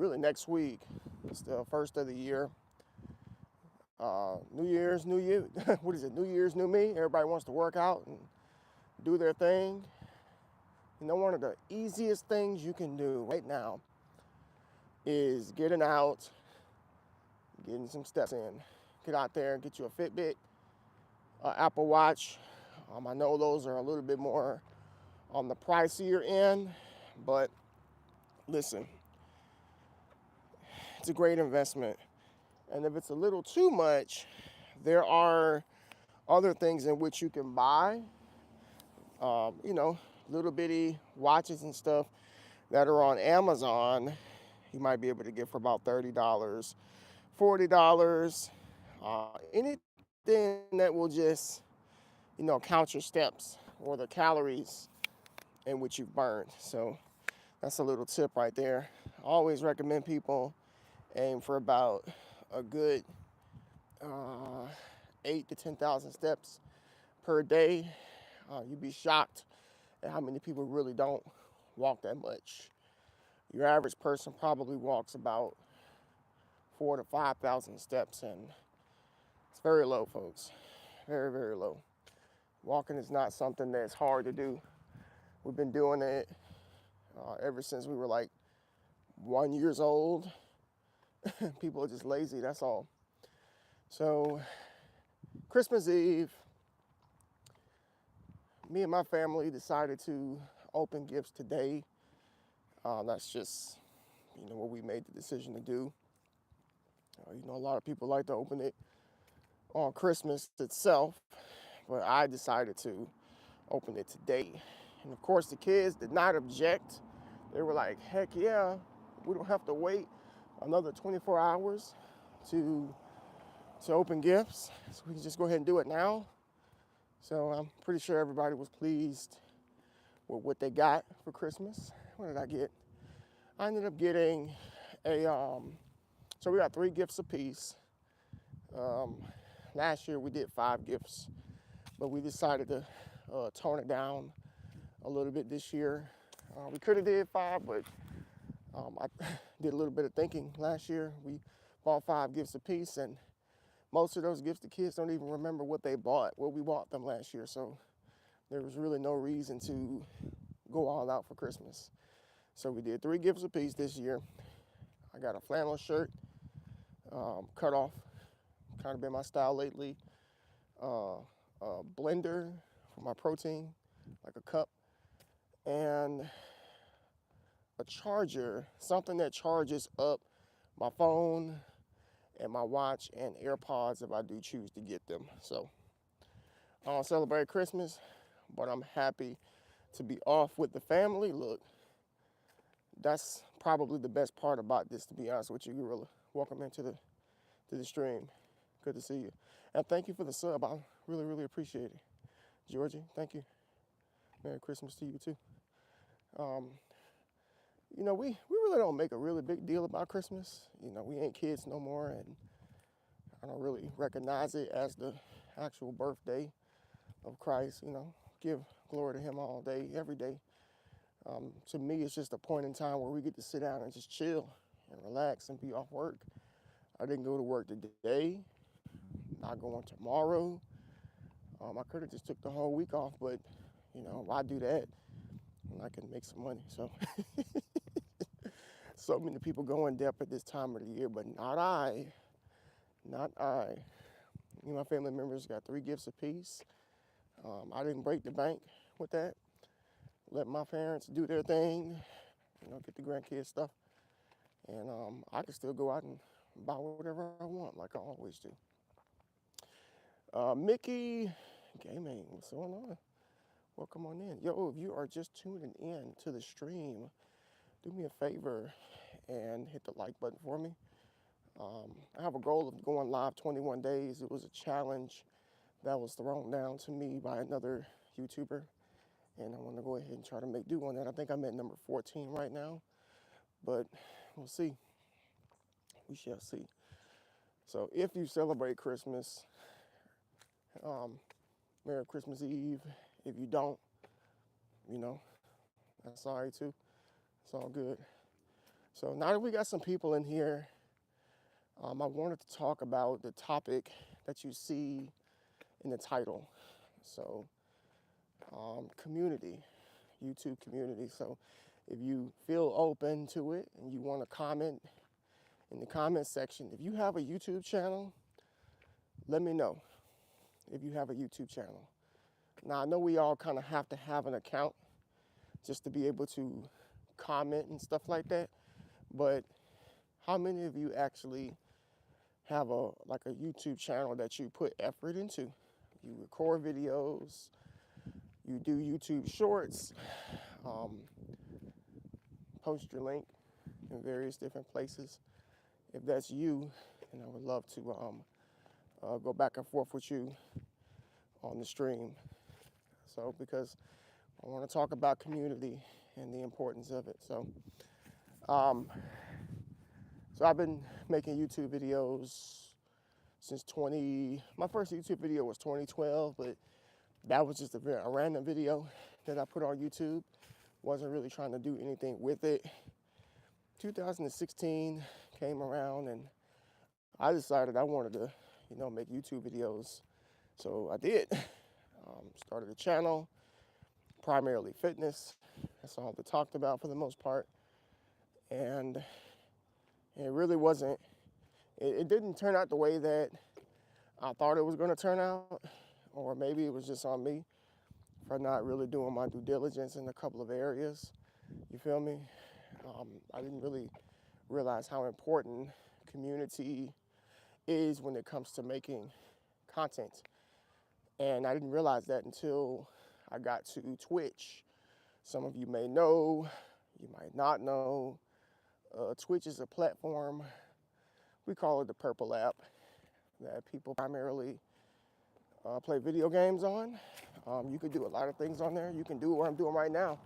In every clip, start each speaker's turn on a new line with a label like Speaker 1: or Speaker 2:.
Speaker 1: really next week. It's the first of the year. New Year's, new you. What is it? New Year's, new me. Everybody wants to work out and do their thing. You know, one of the easiest things you can do right now is getting out, getting some steps in. Get out there and get you a Fitbit, Apple Watch. I know those are a little bit more on the pricier end, but listen, it's a great investment. And if it's a little too much, there are other things in which you can buy, little bitty watches and stuff that are on Amazon. You might be able to get for about $30, $40, anything that will just, count your steps or the calories in which you've burned. So that's a little tip right there. I always recommend people aim for about a good 8 to 10,000 steps per day. You'd be shocked at how many people really don't walk that much. Your average person probably walks about 4,000 to 5,000 steps, and it's very low, folks. Very, very low. Walking is not something that's hard to do. We've been doing it ever since we were like 1 year old. People are just lazy, that's all. So, Christmas Eve, me and my family decided to open gifts today. That's just, what we made the decision to do. A lot of people like to open it on Christmas itself, but I decided to open it today. And of course, the kids did not object. They were like, heck yeah, we don't have to wait another 24 hours to open gifts. So we can just go ahead and do it now. So I'm pretty sure everybody was pleased with what they got for Christmas. What did I get? I ended up getting so we got 3 gifts apiece. Last year we did 5 gifts, but we decided to tone it down a little bit this year. We could have did 5, but I did a little bit of thinking last year. We bought 5 gifts apiece, and most of those gifts, the kids don't even remember what we bought them last year. So there was really no reason to go all out for Christmas. So we did 3 gifts apiece this year. I got a flannel shirt, cut off, kind of been my style lately. A blender for my protein, like a cup, and a charger, something that charges up my phone and my watch and AirPods if I do choose to get them. So I don't celebrate Christmas, but I'm happy to be off with the family. Look, that's probably the best part about this, to be honest with you, Gorilla. Welcome into the stream. Good to see you. And thank you for the sub. I really, really appreciate it. Georgie, thank you. Merry Christmas to you too. We really don't make a really big deal about Christmas. We ain't kids no more, and I don't really recognize it as the actual birthday of Christ. Give glory to him all day, every day. To me, it's just a point in time where we get to sit down and just chill and relax and be off work. I didn't go to work today, not going tomorrow. I could have just took the whole week off, but, why do that when I can make some money? So, so many people go in debt at this time of the year, but not I. Not I. My family members got 3 gifts apiece. I didn't break the bank with that. Let my parents do their thing, get the grandkids stuff. And I can still go out and buy whatever I want, like I always do. Mickey Gaming, what's going on? Welcome on in. Yo, if you are just tuning in to the stream, do me a favor and hit the like button for me. I have a goal of going live 21 days. It was a challenge that was thrown down to me by another YouTuber, and I want to go ahead and try to make do on that. I think I'm at number 14 right now, but we'll see. We shall see. So if you celebrate Christmas, Merry Christmas Eve. If you don't, that's all right too. It's all good. So now that we got some people in here, I wanted to talk about the topic that you see in the title. So, community, YouTube community. So if you feel open to it and you want to comment in the comment section, if you have a YouTube channel, let me know if you have a YouTube channel. Now, I know we all kind of have to have an account just to be able to comment and stuff like that, but how many of you actually have a YouTube channel that you put effort into? You record videos, you do YouTube shorts, post your link in various different places. If that's you, and I would love to go back and forth with you on the stream. So, because I want to talk about community and the importance of it. So I've been making YouTube videos since my first YouTube video was 2012, but that was just a random video that I put on YouTube. Wasn't really trying to do anything with it. 2016 came around and I decided I wanted to, make YouTube videos. So I did. Started a channel, primarily fitness. That's all they talked about for the most part. And it really wasn't, it didn't turn out the way that I thought it was going to turn out, or maybe it was just on me for not really doing my due diligence in a couple of areas. You feel me? I didn't really realize how important community is when it comes to making content. And I didn't realize that until I got to Twitch. Some of you may know, you might not know. Twitch is a platform, we call it the Purple app, that people primarily play video games on. You can do a lot of things on there. You can do what I'm doing right now.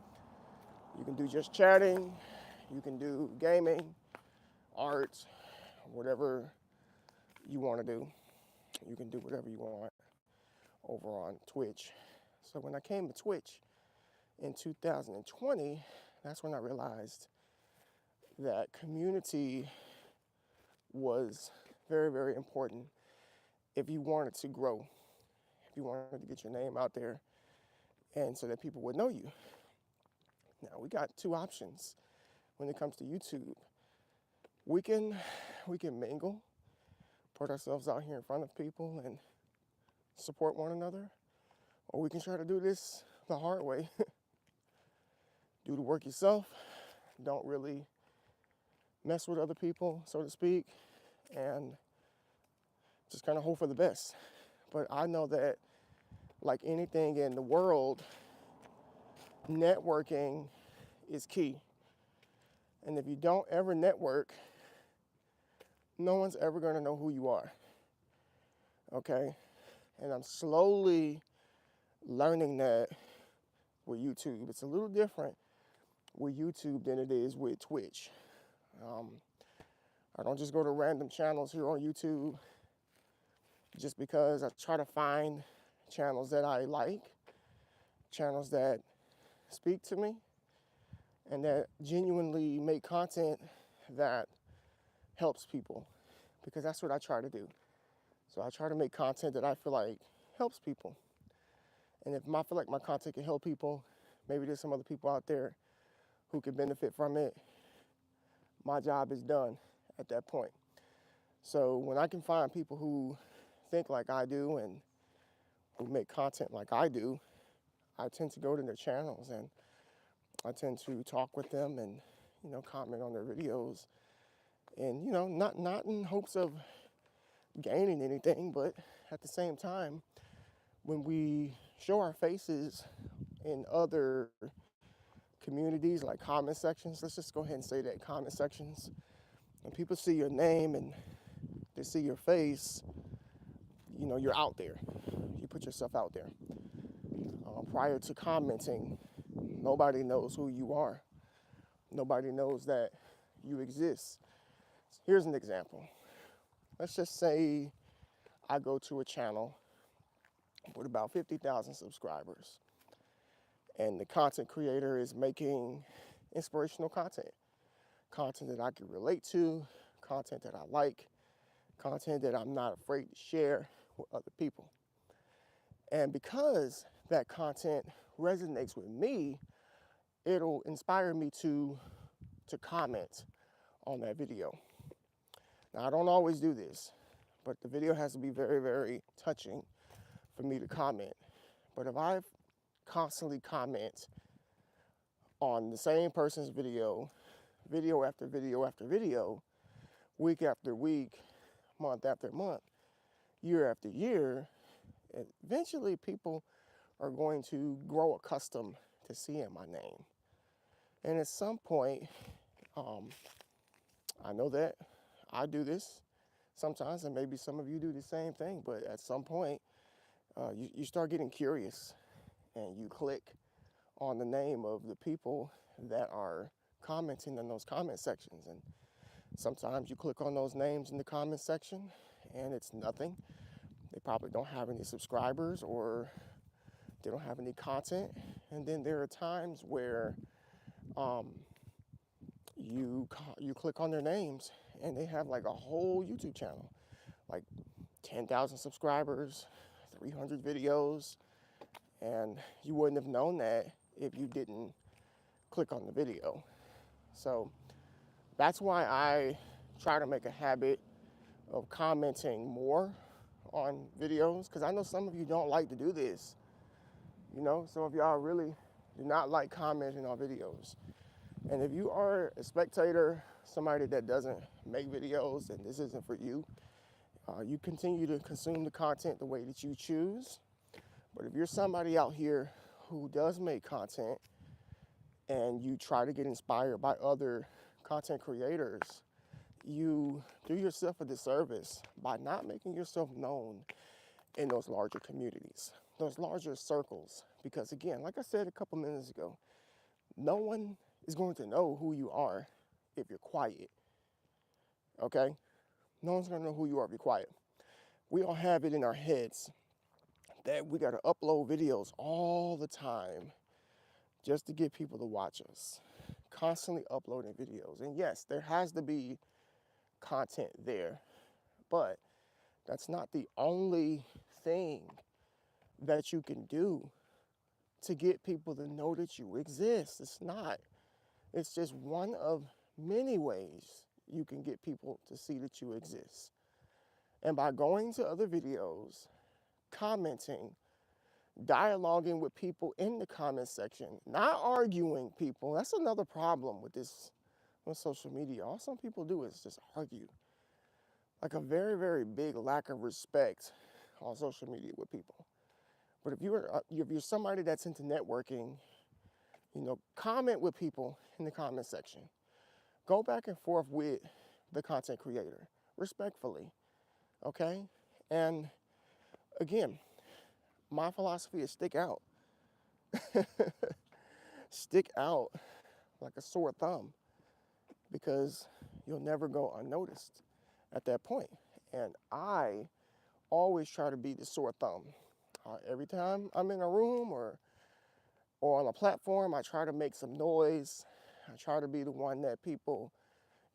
Speaker 1: You can do just chatting. You can do gaming, art, whatever you want to do. You can do whatever you want over on Twitch. So when I came to Twitch in 2020, that's when I realized that community was very, very important if you wanted to grow, if you wanted to get your name out there, and so that people would know you. Now, we got two options when it comes to YouTube. We can mingle, put ourselves out here in front of people and support one another, or we can try to do this the hard way. Do the work yourself, don't really mess with other people, so to speak, and just kind of hope for the best. But I know that, like anything in the world, networking is key. And if you don't ever network, no one's ever going to know who you are. Okay? And I'm slowly learning that with YouTube. It's a little different with YouTube than it is with Twitch. I don't just go to random channels here on YouTube just because. I try to find channels that I like, channels that speak to me, and that genuinely make content that helps people, because that's what I try to do. So I try to make content that I feel like helps people. And if I feel like my content can help people, maybe there's some other people out there who can benefit from it. My job is done at that point. So when I can find people who think like I do and who make content like I do, I tend to go to their channels and I tend to talk with them and, comment on their videos. And, not in hopes of gaining anything, but at the same time, when we show our faces in other communities, like comment sections, let's just go ahead and say that, comment sections, and people see your name and they see your face, you're out there. You put yourself out there. Prior to commenting, nobody knows who you are. Nobody knows that you exist. Here's an example. Let's just say I go to a channel with about 50,000 subscribers, and the content creator is making inspirational content content that I can relate to, content that I like, content that I'm not afraid to share with other people. And because that content resonates with me, it'll inspire me to comment on that video. Now, I don't always do this, but the video has to be very, very touching for me to comment. But if I constantly comment on the same person's video, video after video after video, week after week, month after month, year after year, eventually people are going to grow accustomed to seeing my name. And at some point, I know that I do this sometimes, and maybe some of you do the same thing, but at some point, you start getting curious and you click on the name of the people that are commenting in those comment sections. And sometimes you click on those names in the comment section and it's nothing. They probably don't have any subscribers or they don't have any content. And then there are times where you click on their names and they have like a whole YouTube channel, like 10,000 subscribers, 300 videos, and you wouldn't have known that if you didn't click on the video. So that's why I try to make a habit of commenting more on videos, because I know some of you don't like to do this. You know, some of y'all really do not like commenting on videos. And if you are a spectator, somebody that doesn't make videos, and this isn't for you, you continue to consume the content the way that you choose. But if you're somebody out here who does make content and you try to get inspired by other content creators, you do yourself a disservice by not making yourself known in those larger communities, those larger circles. Because again, like I said a couple minutes ago, no one is going to know who you are if you're quiet, okay? No one's gonna know who you are if you're quiet. We all have it in our heads that we gotta upload videos all the time just to get people to watch us, constantly uploading videos. And yes, there has to be content there, but that's not the only thing that you can do to get people to know that you exist. It's not. It's just one of many ways you can get people to see that you exist. And by going to other videos, commenting, dialoguing with people in the comment section, not arguing people. That's another problem with this, with social media. All some people do is just argue. Like a very, very big lack of respect on social media with people. But if you're somebody that's into networking, you know, comment with people in the comment section. Go back and forth with the content creator, respectfully, okay? And again, my philosophy is stick out. Stick out like a sore thumb, because you'll never go unnoticed at that point. And I always try to be the sore thumb. Every time I'm in a room or on a platform, I try to make some noise. I try to be the one that people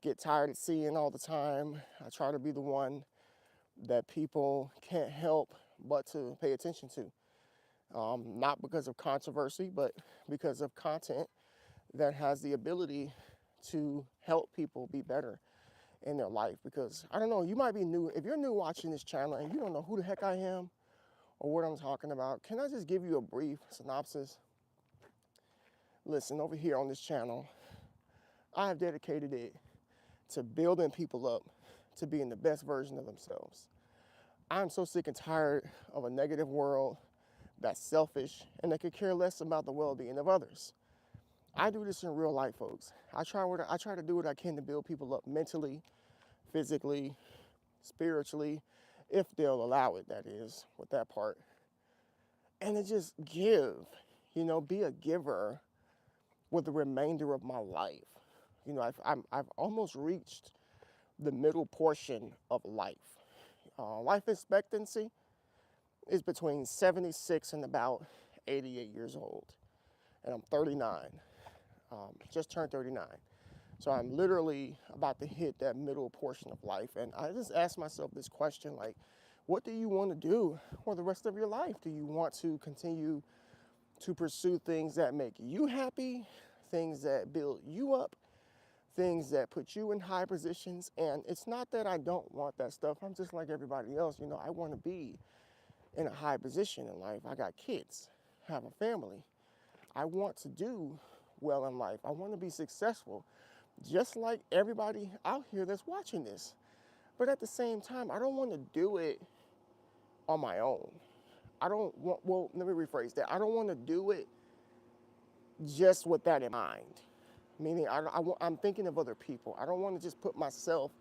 Speaker 1: get tired of seeing all the time. I try to be the one that people can't help but to pay attention to. Not because of controversy, but because of content that has the ability to help people be better in their life. Because, I don't know, you might be new. If you're new watching this channel and you don't know who the heck I am or what I'm talking about, can I just give you a brief synopsis? Listen, over here on this channel, I have dedicated it to building people up to being the best version of themselves. I'm so sick and tired of a negative world that's selfish and that could care less about the well-being of others. I do this in real life, folks. I try to do what I can to build people up mentally, physically, spiritually, if they'll allow it, that is, with that part. And to just give, you know, be a giver with the remainder of my life. You know, I've almost reached the middle portion of life. Life expectancy is between 76 and about 88 years old. And I'm 39, just turned 39. So I'm literally about to hit that middle portion of life. And I just asked myself this question, like, what do you want to do for the rest of your life? Do you want to continue to pursue things that make you happy, things that build you up, things that put you in high positions? And it's not that I don't want that stuff. I'm just like everybody else. You know, I want to be in a high position in life. I got kids, have a family. I want to do well in life. I want to be successful, just like everybody out here that's watching this. But at the same time, I don't want to do it on my own. I don't want, well, let me rephrase that. I don't want to do it just with that in mind. Meaning, I'm thinking of other people. I don't want to just put myself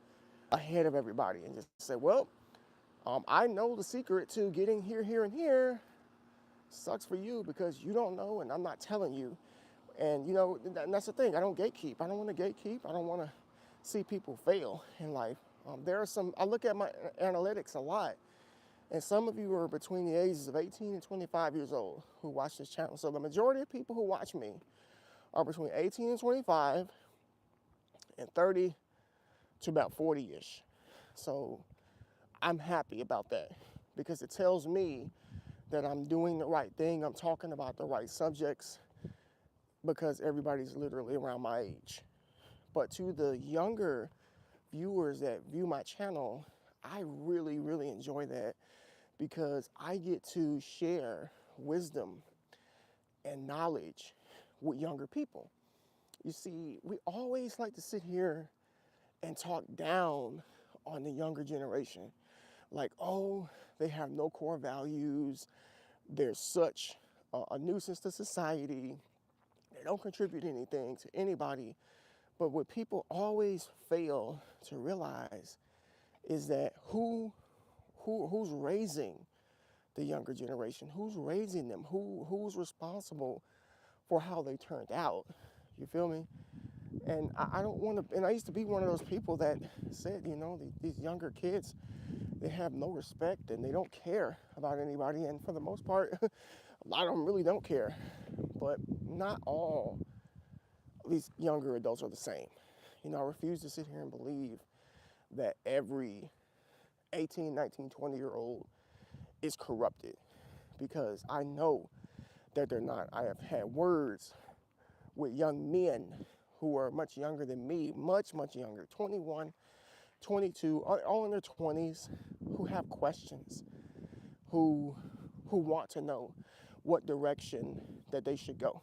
Speaker 1: ahead of everybody and just say, well, I know the secret to getting here, here, and here. Sucks for you because you don't know and I'm not telling you. And, you know, that's the thing. I don't gatekeep. I don't want to gatekeep. I don't want to see people fail in life. There are some, I look at my analytics a lot. And some of you are between the ages of 18 and 25 years old who watch this channel. So the majority of people who watch me are between 18 and 25 and 30 to about 40-ish. So I'm happy about that because it tells me that I'm doing the right thing. I'm talking about the right subjects because everybody's literally around my age. But to the younger viewers that view my channel, I really, really enjoy that because I get to share wisdom and knowledge with younger people. You see, we always like to sit here and talk down on the younger generation. Like, oh, they have no core values. They're such a nuisance to society. They don't contribute anything to anybody. But what people always fail to realize is that who's raising the younger generation? Who's raising them? Who's responsible for how they turned out? You feel me? And I don't want to, and I used to be one of those people that said, you know, these younger kids, they have no respect and they don't care about anybody. And for the most part, a lot of them really don't care. But not all these younger adults are the same. You know, I refuse to sit here and believe that every 18, 19, 20-year-old is corrupted because I know that they're not. I have had words with young men who are much younger than me, much, much younger, 21, 22, all in their 20s, who have questions, who want to know what direction that they should go.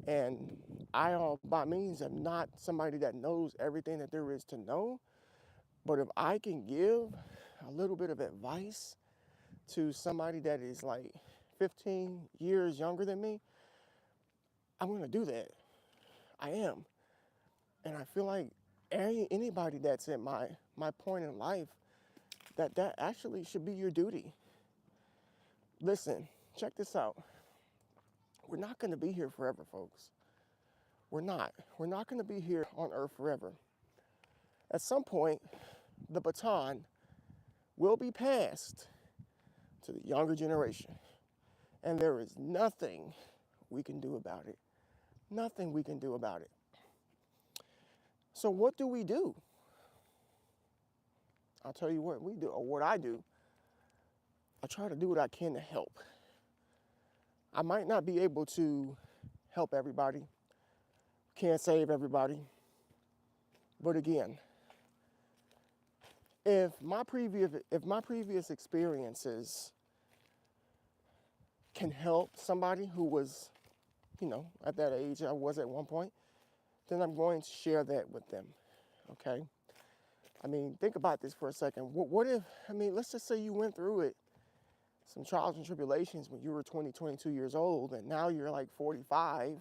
Speaker 1: And I, by means, am not somebody that knows everything that there is to know, but if I can give a little bit of advice to somebody that is like 15 years younger than me, I'm going to do that. I am. And I feel like anybody that's at my point in life, that actually should be your duty. Listen, check this out. We're not going to be here forever, folks. We're not. We're not going to be here on earth forever. At some point, the baton will be passed to the younger generation. And there is nothing we can do about it. Nothing we can do about it. So what do we do? I'll tell you what we do, or what I do. I try to do what I can to help. I might not be able to help everybody, can't save everybody. But again, if my previous experiences can help somebody who was, you know, at that age I was at one point, then I'm going to share that with them, okay? I mean, think about this for a second. What if, I mean, let's just say you went through it, some trials and tribulations when you were 20, 22 years old, and now you're like 45.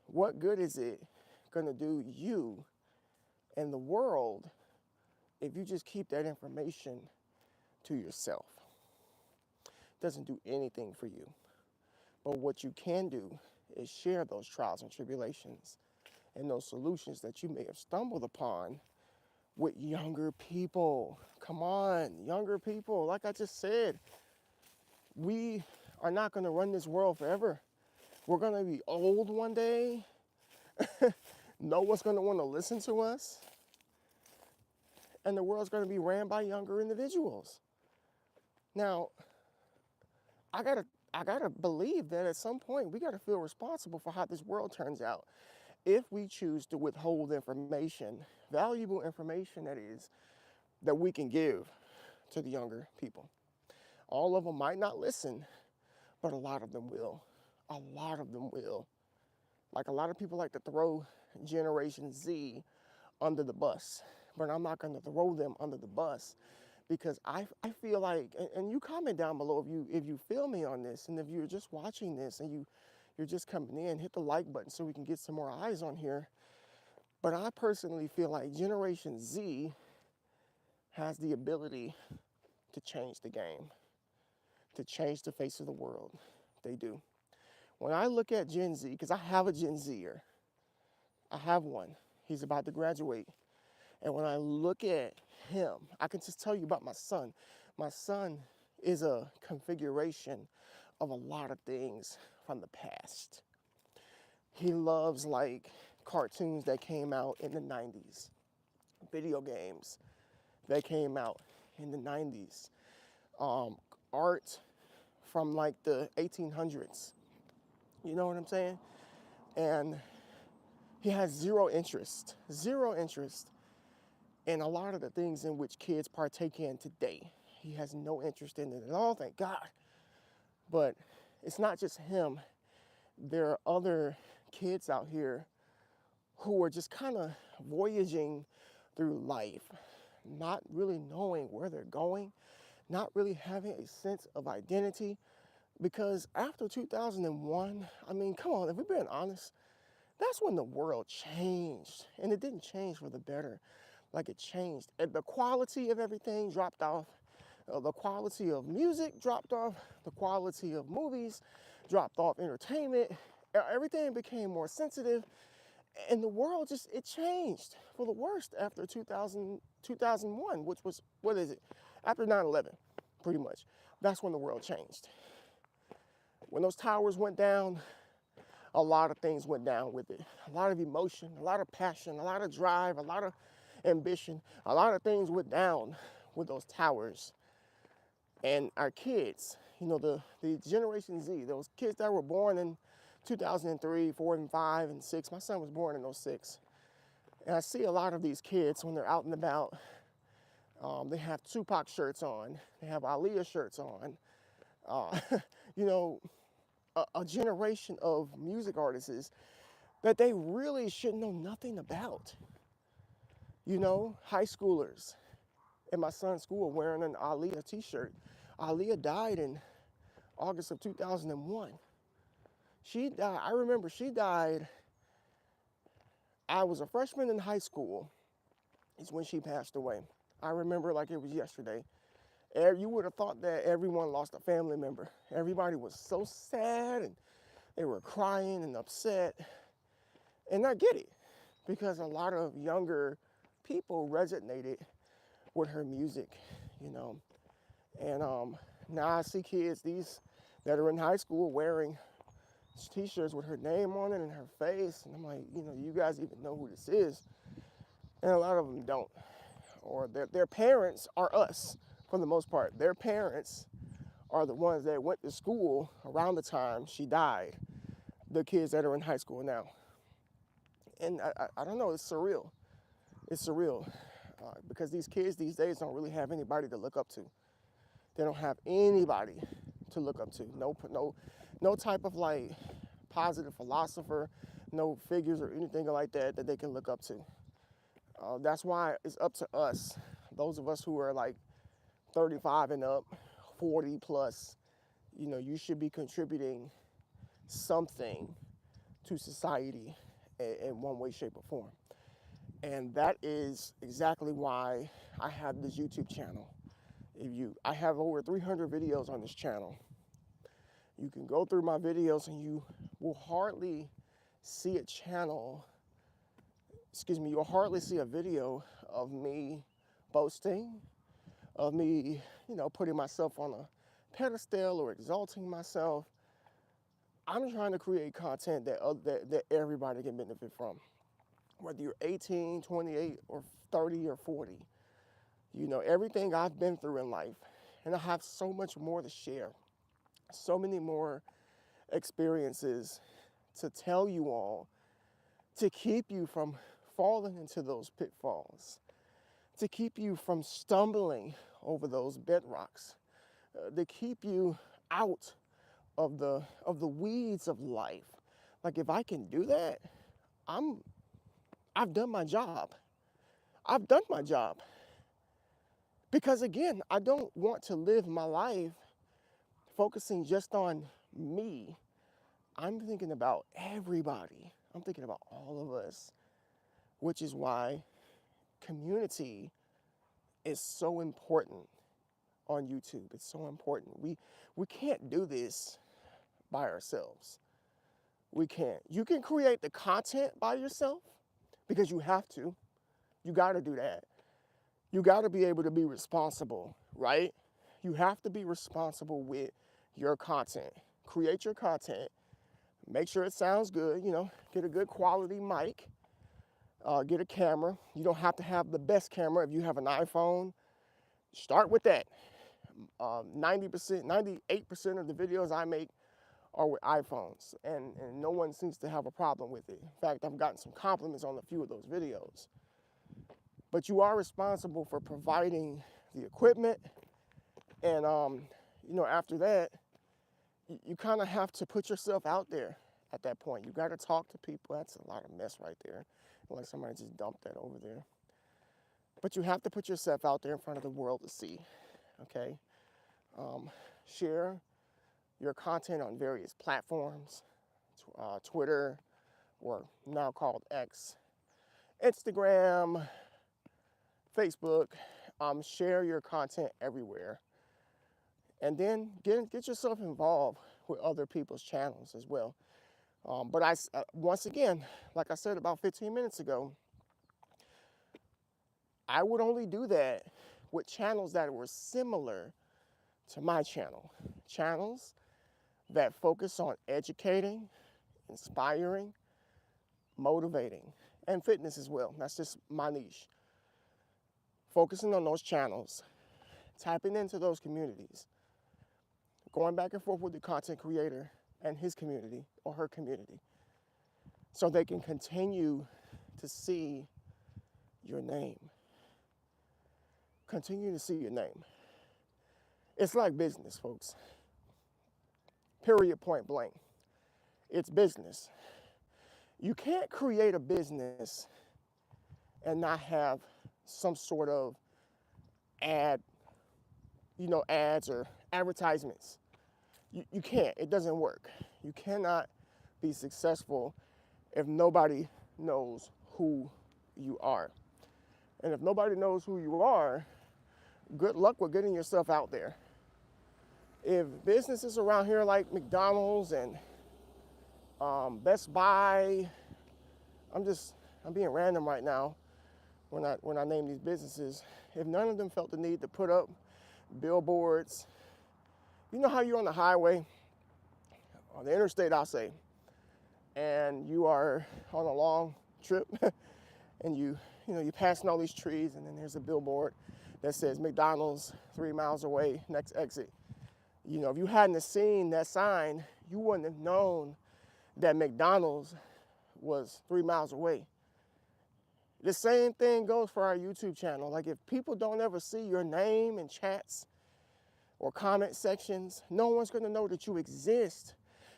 Speaker 1: What good is it gonna do you and the world if you just keep that information to yourself? It doesn't do anything for you. But what you can do is share those trials and tribulations and those solutions that you may have stumbled upon with younger people. Come on, younger people. Like I just said, we are not going to run this world forever. We're going to be old one day. No one's going to want to listen to us, and the world's going to be ran by younger individuals. Now, I gotta believe that at some point we gotta feel responsible for how this world turns out. If we choose to withhold information, valuable information that is, that we can give to the younger people. All of them might not listen, but a lot of them will. A lot of them will. Like, a lot of people like to throw Generation Z under the bus, but I'm not going to throw them under the bus, because I feel like, and you comment down below if you feel me on this, and if you're just watching this and you're just coming in, hit the like button so we can get some more eyes on here. But I personally feel like Generation Z has the ability to change the game, to change the face of the world. They do. When I look at Gen Z, because I have a Gen Zer, I have one. He's about to graduate. And when I look at him, I can just tell you about my son. My son is a configuration of a lot of things from the past. He loves, like, cartoons that came out in the 90s, video games that came out in the 90s, art from like the 1800s. You know what I'm saying? And he has zero interest in a lot of the things in which kids partake in today. He has no interest in it at all, thank God. But it's not just him. There are other kids out here who are just kind of voyaging through life, not really knowing where they're going, not really having a sense of identity. Because after 2001, I mean, come on, if we're being honest, that's when the world changed. And it didn't change for the better. Like, it changed. And the quality of everything dropped off. The quality of music dropped off. The quality of movies dropped off. Entertainment. Everything became more sensitive. And the world just, it changed for the worst after 2001, which was, what is it? After 9/11, pretty much. That's when the world changed. When those towers went down, a lot of things went down with it. A lot of emotion, a lot of passion, a lot of drive, a lot of ambition. A lot of things went down with those towers. And our kids, you know, the Generation Z, those kids that were born in 2003, 4, and 5, and 6. My son was born in 06. And I see a lot of these kids when they're out and about. They have Tupac shirts on. They have Aaliyah shirts on. You know, a generation of music artists that they really should know nothing about. You know, high schoolers in my son's school wearing an Aaliyah t-shirt. Aaliyah died in August of 2001. She died, I remember she died, I was a freshman in high school, is when she passed away. I remember like it was yesterday. You would have thought that everyone lost a family member. Everybody was so sad, and they were crying and upset. And I get it, because a lot of younger people resonated with her music, you know. And now I see kids, these that are in high school, wearing t-shirts with her name on it and her face. And I'm like, you know, you guys even know who this is? And a lot of them don't. Or their parents are us, for the most part. Their parents are the ones that went to school around the time she died. The kids that are in high school now. And I don't know, it's surreal. It's surreal. Because these kids these days don't really have anybody to look up to. They don't have anybody to look up to. No type of like positive philosopher, no figures or anything like that that they can look up to. That's why it's up to us, those of us who are like 35 and up, 40 plus. You know, you should be contributing something to society in one way, shape, or form. And that is exactly why I have this YouTube channel. I have over 300 videos on this channel. You can go through my videos and you will hardly see a you'll hardly see a video of me boasting, of me, you know, putting myself on a pedestal or exalting myself. I'm trying to create content that everybody can benefit from. whether you're 18, 28, or 30 or 40. You know, everything I've been through in life, and I have so much more to share, so many more experiences to tell you all, to keep you from falling into those pitfalls, to keep you from stumbling over those bedrocks, to keep you out of the weeds of life. Like, if I can do that, I've done my job. I've done my job. Because again, I don't want to live my life focusing just on me. I'm thinking about everybody. I'm thinking about all of us, which is why community is so important on YouTube. It's so important. We can't do this by ourselves. We can't. You can create the content by yourself because you have to. You got to do that. You got to be able to be responsible, right? You have to be responsible with your content. Create your content. Make sure it sounds good, you know, get a good quality mic, get a camera. You don't have to have the best camera. If you have an iPhone, start with that. 90%, 98% of the videos I make are with iPhones, and no one seems to have a problem with it. In fact, I've gotten some compliments on a few of those videos. But you are responsible for providing the equipment, and you know, after that, you kind of have to put yourself out there at that point. You got to talk to people. That's a lot of mess right there. Like somebody just dumped that over there. But you have to put yourself out there in front of the world to see, okay? Share your content on various platforms, Twitter, or now called X, Instagram, Facebook. Share your content everywhere. And then get yourself involved with other people's channels as well. But once again, like I said about 15 minutes ago, I would only do that with channels that were similar to my channel. Channels that focus on educating, inspiring, motivating, and fitness as well. That's just my niche. Focusing on those channels, tapping into those communities, going back and forth with the content creator and his community or her community, so they can continue to see your name. Continue to see your name. It's like business, folks. Period, point blank. It's business. You can't create a business and not have some sort of ads or advertisements. You can't. It doesn't work. You cannot be successful if nobody knows who you are. And if nobody knows who you are, good luck with getting yourself out there. If businesses around here like McDonald's and Best Buy, I'm being random right now when I name these businesses. If none of them felt the need to put up billboards, you know how you're on the highway, on the interstate, I'll say, and you are on a long trip, and you're passing all these trees, and then there's a billboard that says McDonald's 3 miles away, next exit. You know, if you hadn't seen that sign, you wouldn't have known that McDonald's was 3 miles away. The same thing goes for our YouTube channel. Like, if people don't ever see your name in chats or comment sections, no one's gonna know that you exist,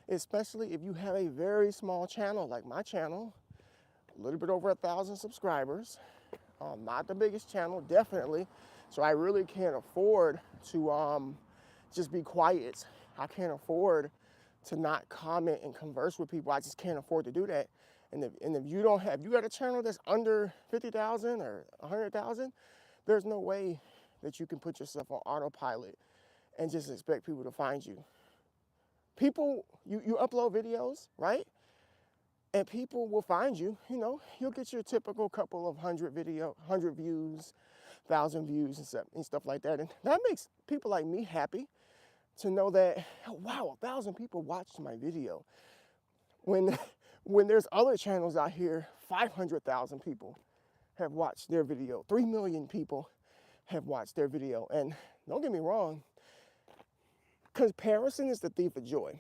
Speaker 1: especially if you have a very small channel like my channel, a little bit over 1,000 subscribers. Not the biggest channel, definitely. So I really can't afford to just be quiet. I can't afford to not comment and converse with people. I just can't afford to do that. And if you got a channel that's under 50,000 or 100,000, there's no way that you can put yourself on autopilot and just expect people to find you. People, you upload videos, right? And people will find you. You know, you'll get your typical couple of 100 views, 1,000 views and stuff like that. And that makes people like me happy to know that, oh, wow, 1,000 people watched my video. When When there's other channels out here, 500,000 people have watched their video. 3 million people have watched their video. And don't get me wrong, comparison is the thief of joy.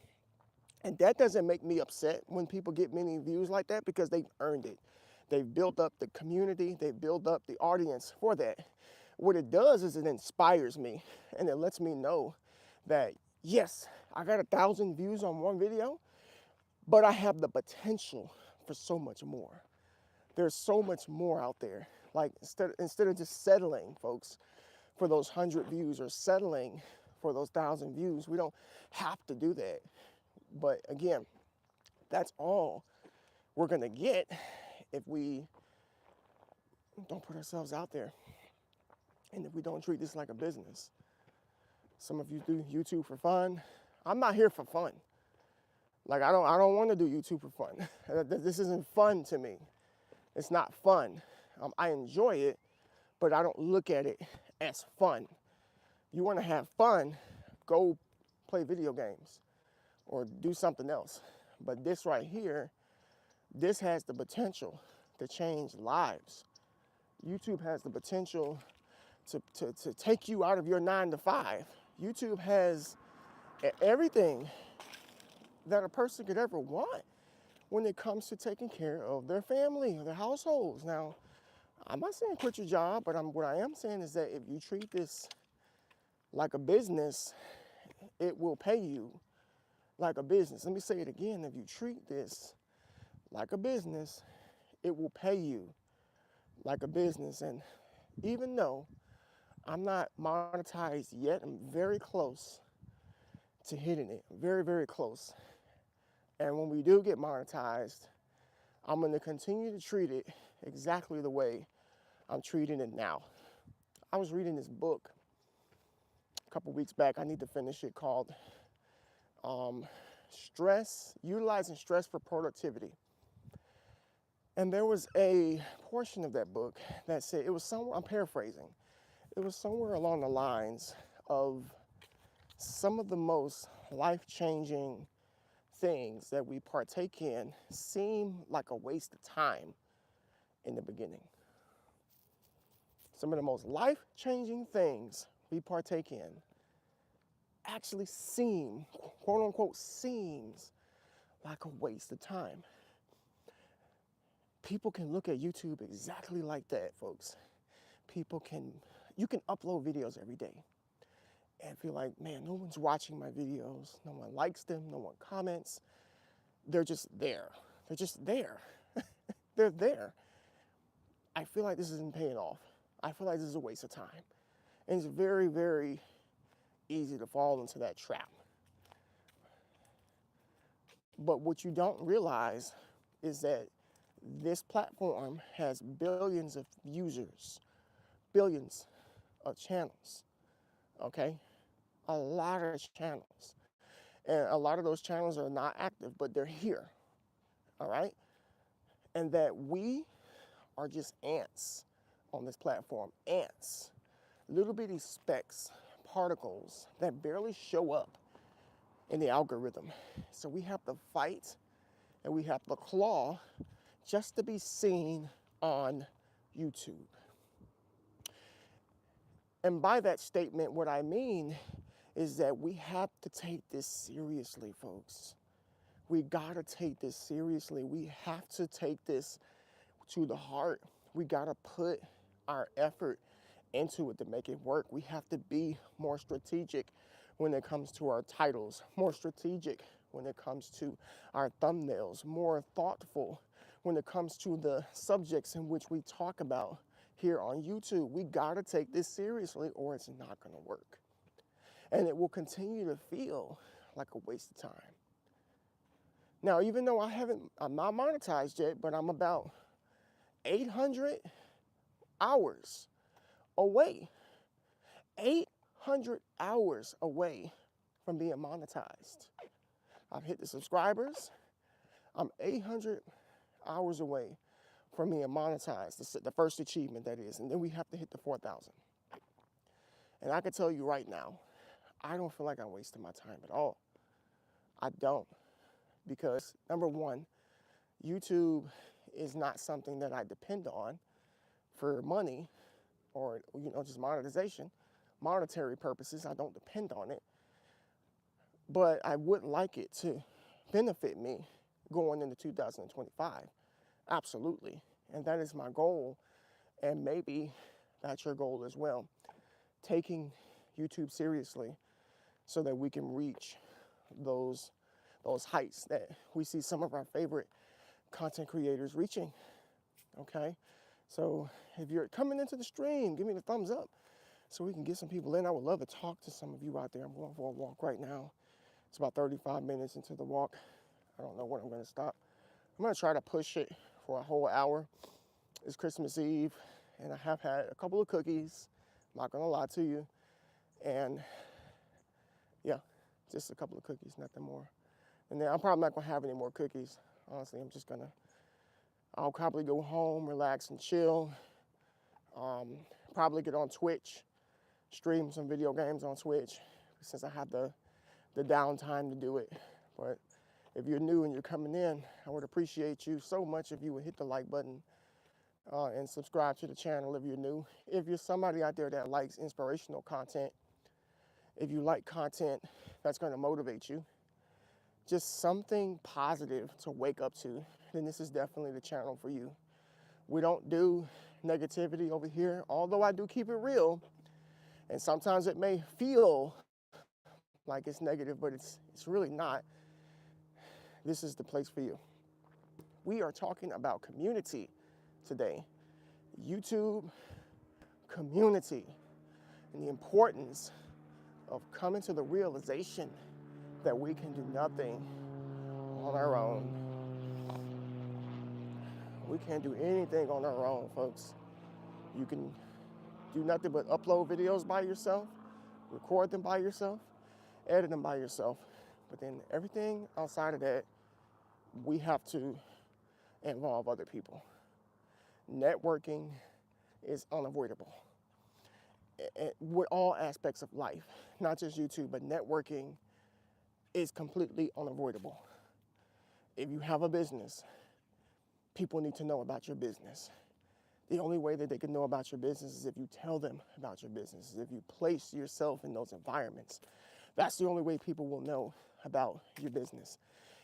Speaker 1: And that doesn't make me upset when people get many views like that, because they've earned it. They've built up the community, they've built up the audience for that. What it does is it inspires me, and it lets me know that, yes, I got 1,000 views on one video, but I have the potential for so much more. There's so much more out there. Like, instead of just settling, folks, for those 100 views, or settling for those 1,000 views, we don't have to do that. But again, that's all we're gonna get if we don't put ourselves out there, and if we don't treat this like a business. Some of you do YouTube for fun. I'm not here for fun. Like, I don't want to do YouTube for fun. This isn't fun to me. It's not fun. I enjoy it, but I don't look at it as fun. You want to have fun, go play video games or do something else. But this right here, this has the potential to change lives. YouTube has the potential to take you out of your 9 to 5. YouTube has everything that a person could ever want when it comes to taking care of their family, their households. Now, I'm not saying quit your job, but what I am saying is that if you treat this like a business, it will pay you like a business. Let me say it again. If you treat this like a business, it will pay you like a business. And even though I'm not monetized yet, I'm very close to hitting it. Very, very close. And when we do get monetized, I'm going to continue to treat it exactly the way I'm treating it now. I was reading this book a couple weeks back. I need to finish it, called Utilizing Stress for Productivity. And there was a portion of that book that said, it was somewhere, I'm paraphrasing, it was somewhere along the lines of some of the most life-changing things that we partake in seem like a waste of time in the beginning. Some of the most life-changing things we partake in actually seem, quote unquote, seems like a waste of time. People can look at YouTube exactly like that, folks. You can upload videos every day and feel like, man, no one's watching my videos, no one likes them, no one comments. They're just there. They're just there. They're there. I feel like this isn't paying off. I feel like this is a waste of time. And it's very, very easy to fall into that trap. But what you don't realize is that this platform has billions of users, billions of channels, okay? A lot of channels. And a lot of those channels are not active, but they're here, all right? And that we are just ants on this platform, ants, little bitty specks, particles that barely show up in the algorithm. So we have to fight and we have to claw just to be seen on YouTube. And by that statement, what I mean is that we have to take this seriously, folks. We gotta take this seriously. We have to take this to the heart. We gotta put our effort into it to make it work. We have to be more strategic when it comes to our titles, more strategic when it comes to our thumbnails, more thoughtful when it comes to the subjects in which we talk about here on YouTube. We gotta take this seriously or it's not gonna work. And it will continue to feel like a waste of time. Now, even though I'm not monetized yet, but I'm about 800 hours away. 800 hours away from being monetized. I've hit the subscribers. I'm 800 hours away from being monetized, the first achievement, that is. And then we have to hit the 4,000. And I can tell you right now, I don't feel like I'm wasting my time at all. I don't. Because, number one, YouTube is not something that I depend on for money or, just monetary purposes. I don't depend on it. But I would like it to benefit me going into 2025. Absolutely. And that is my goal. And maybe that's your goal as well. Taking YouTube seriously so that we can reach those heights that we see some of our favorite content creators reaching. Okay? So if you're coming into the stream, give me the thumbs up so we can get some people in. I would love to talk to some of you out there. I'm going for a walk right now. It's about 35 minutes into the walk. I don't know when I'm going to stop. I'm going to try to push it for a whole hour. It's Christmas Eve, and I have had a couple of cookies. I'm not going to lie to you. And yeah, just a couple of cookies, nothing more. And then I'm probably not going to have any more cookies. Honestly, I'll probably go home, relax and chill. Probably get on Twitch, stream some video games on Twitch since I have the downtime to do it. But if you're new and you're coming in, I would appreciate you so much if you would hit the like button and subscribe to the channel if you're new. If you're somebody out there that likes inspirational content, if you like content that's going to motivate you, just something positive to wake up to, then this is definitely the channel for you. We don't do negativity over here, although I do keep it real. And sometimes it may feel like it's negative, but it's really not. This is the place for you. We are talking about community today. YouTube community and the importance of coming to the realization that we can do nothing on our own. We can't do anything on our own, folks. You can do nothing but upload videos by yourself, record them by yourself, edit them by yourself. But then everything outside of that, we have to involve other people. Networking is unavoidable with all aspects of life, not just YouTube, but networking is completely unavoidable. If you have a business, people need to know about your business. The only way that they can know about your business is if you tell them about your business, is if you place yourself in those environments. That's the only way people will know about your business.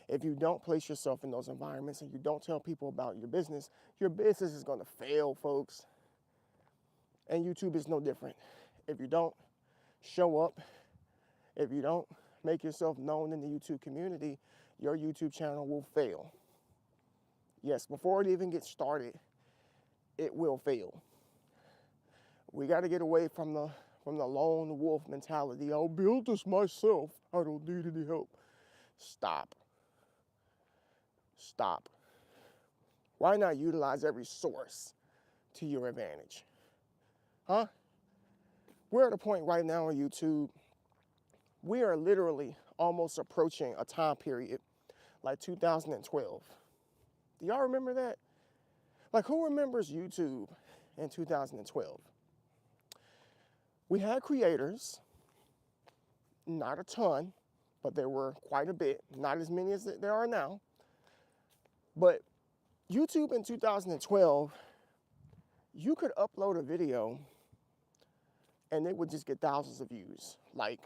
Speaker 1: If you don't place yourself in those environments and you don't tell people about your business is going to fail, folks. And YouTube is no different. If you don't show up, if you don't make yourself known in the YouTube community, your YouTube channel will fail. Yes, before it even gets started, it will fail. We got to get away from the lone wolf mentality. I'll build this myself. I don't need any help. Stop. Why not utilize every source to your advantage? Huh? We're at a point right now on YouTube, we are literally almost approaching a time period like 2012. Do y'all remember that? Like, who remembers YouTube in 2012? We had creators, not a ton, but there were quite a bit, not as many as there are now. But YouTube in 2012, you could upload a video and it would just get thousands of views. Like,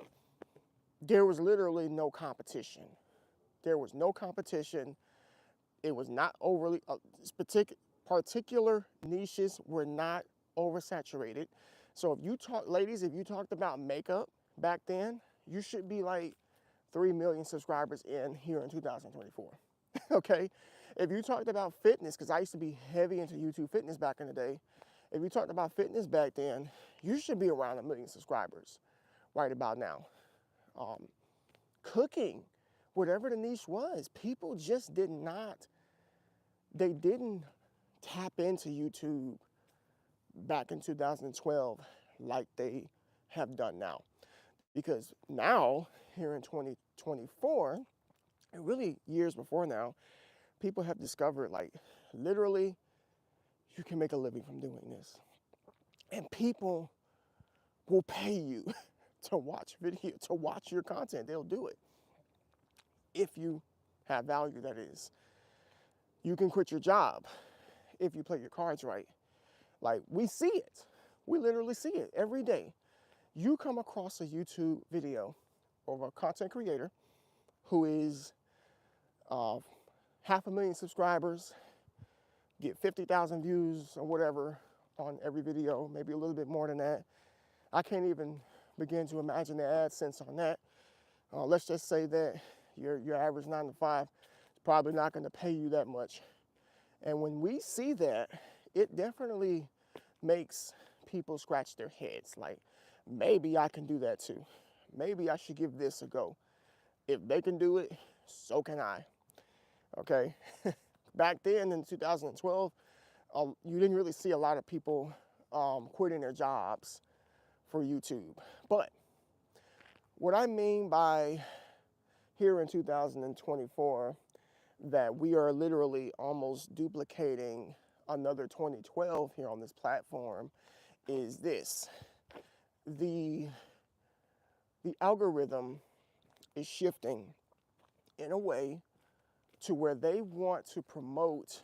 Speaker 1: there was literally no competition. There was no competition. It was not overly, particular niches were not oversaturated. So if you ladies, if you talked about makeup back then, you should be like 3 million subscribers in here in 2024, okay? If you talked about fitness, because I used to be heavy into YouTube fitness back in the day, if you talked about fitness back then, you should be around 1 million subscribers right about now. Cooking, whatever the niche was, people just didn't tap into YouTube back in 2012 like they have done now. Because now, here in 2024, and really years before now, people have discovered, like, literally, you can make a living from doing this. And people will pay you to watch your content. They'll do it. If you have value, that is. You can quit your job if you play your cards right. Like, we see it. We literally see it every day. You come across a YouTube video of a content creator who is 500,000 subscribers, get 50,000 views or whatever on every video, maybe a little bit more than that. I can't even begin to imagine the AdSense on that. Let's just say that your average 9 to 5 is probably not going to pay you that much. And when we see that, it definitely makes people scratch their heads. Like, maybe I can do that too. Maybe I should give this a go. If they can do it, so can I. Okay? Back then in 2012, you didn't really see a lot of people quitting their jobs for YouTube. But what I mean by here in 2024, that we are literally almost duplicating another 2012 here on this platform, is this. The algorithm is shifting in a way to where they want to promote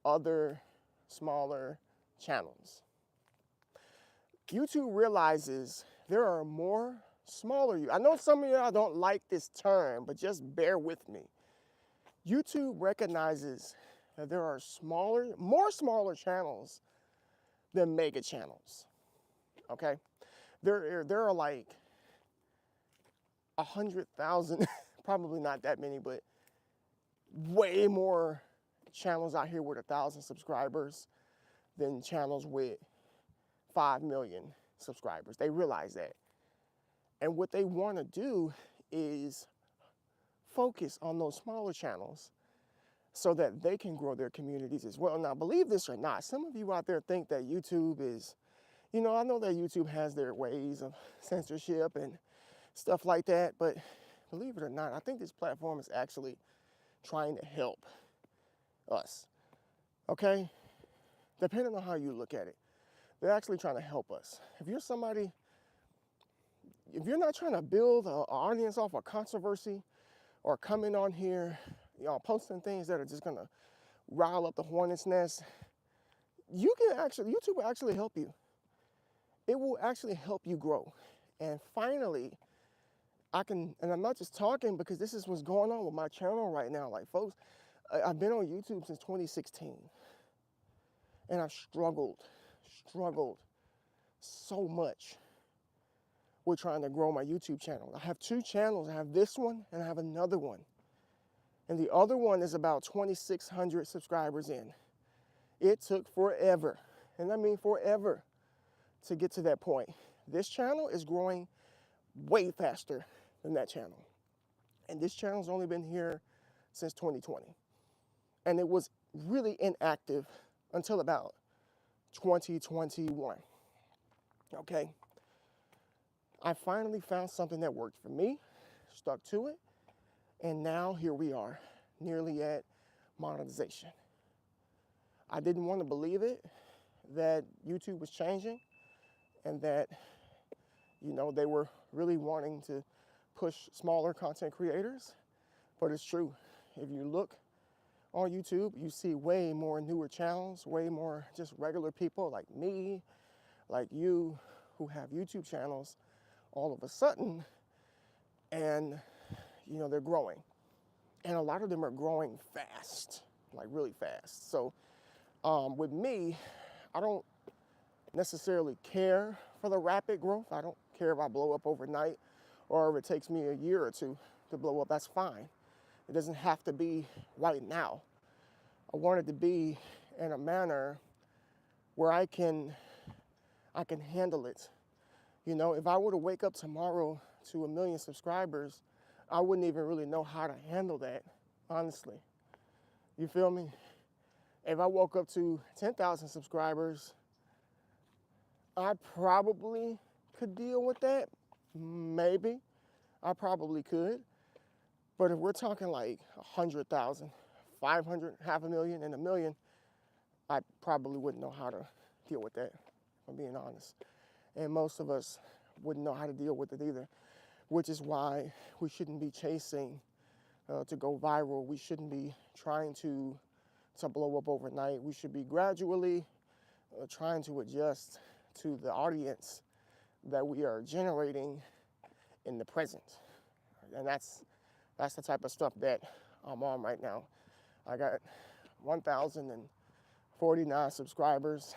Speaker 1: other smaller channels. YouTube realizes there are more smaller. I know some of y'all don't like this term, but just bear with me. YouTube recognizes that there are more smaller channels than mega channels. Okay? There are like 100,000, probably not that many, but way more channels out here with 1,000 subscribers than channels with 5 million subscribers. They realize that. And what they want to do is focus on those smaller channels so that they can grow their communities as well. Now, believe this or not, some of you out there think that YouTube is, I know that YouTube has their ways of censorship and stuff like that, but believe it or not, I think this platform is actually trying to help us, okay? Depending on how you look at it, they're actually trying to help us. If you're not trying to build an audience off of controversy or coming on here, posting things that are just gonna rile up the hornet's nest, YouTube will actually help you. It will actually help you grow. And finally, and I'm not just talking because this is what's going on with my channel right now. Like, folks, I've been on YouTube since 2016. And I've struggled so much with trying to grow my YouTube channel. I have 2 channels. I have this one and I have another one. And the other one is about 2,600 subscribers in. It took forever, and I mean forever, to get to that point. This channel is growing way faster than that channel. And this channel's only been here since 2020. And it was really inactive until about 2021. Okay? I finally found something that worked for me, stuck to it, and now here we are, nearly at monetization. I didn't want to believe it, that YouTube was changing and that, they were really wanting to push smaller content creators, but it's true. If you look on YouTube, you see way more newer channels, way more just regular people like me, like you, who have YouTube channels all of a sudden, and they're growing. And a lot of them are growing fast, like really fast. So with me, I don't necessarily care for the rapid growth. I don't care if I blow up overnight or if it takes me a year or 2 to blow up. That's fine. It doesn't have to be right now. I want it to be in a manner where I can handle it. If I were to wake up tomorrow to 1 million subscribers, I wouldn't even really know how to handle that, honestly. You feel me? If I woke up to 10,000 subscribers, I probably could deal with that. Maybe. I probably could. But if we're talking like 100,000, 500, 500,000, and 1 million, I probably wouldn't know how to deal with that, if I'm being honest. And most of us wouldn't know how to deal with it either, which is why we shouldn't be chasing to go viral. We shouldn't be trying to to blow up overnight. We should be gradually trying to adjust to the audience that we are generating in the present. And that's the type of stuff that I'm on right now. I got 1,049 subscribers,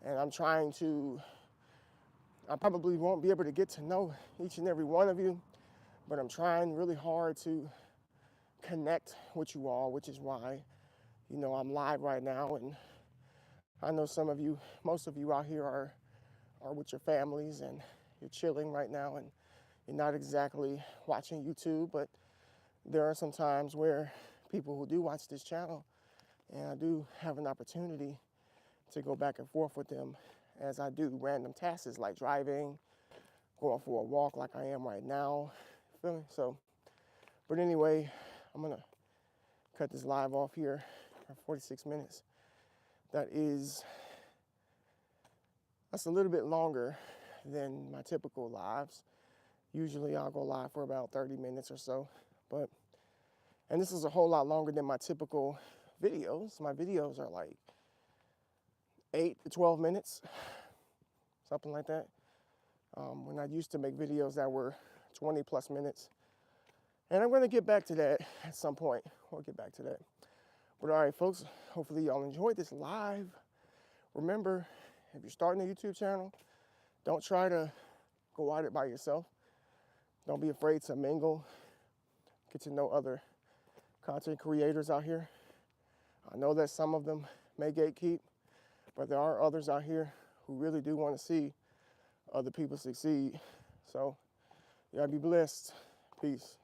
Speaker 1: and I probably won't be able to get to know each and every one of you, but I'm trying really hard to connect with you all, which is why, I'm live right now. And I know some of you, most of you out here are with your families and you're chilling right now and you're not exactly watching YouTube, but there are some times where people who do watch this channel, and I do have an opportunity to go back and forth with them as I do random tasks like driving, going for a walk like I am right now. Feel me? So, but anyway, I'm gonna cut this live off here for 46 minutes. That's a little bit longer than my typical lives. Usually I'll go live for about 30 minutes or so, and this is a whole lot longer than my typical videos. My videos are like 8 to 12 minutes, something like that. When I used to make videos that were 20 plus minutes. And I'm gonna get back to that at some point. We'll get back to that. But all right, folks, hopefully y'all enjoyed this live. Remember, if you're starting a YouTube channel, don't try to go at it by yourself. Don't be afraid to mingle, get to know other content creators out here. I know that some of them may gatekeep, but there are others out here who really do want to see other people succeed. So, y'all be blessed. Peace.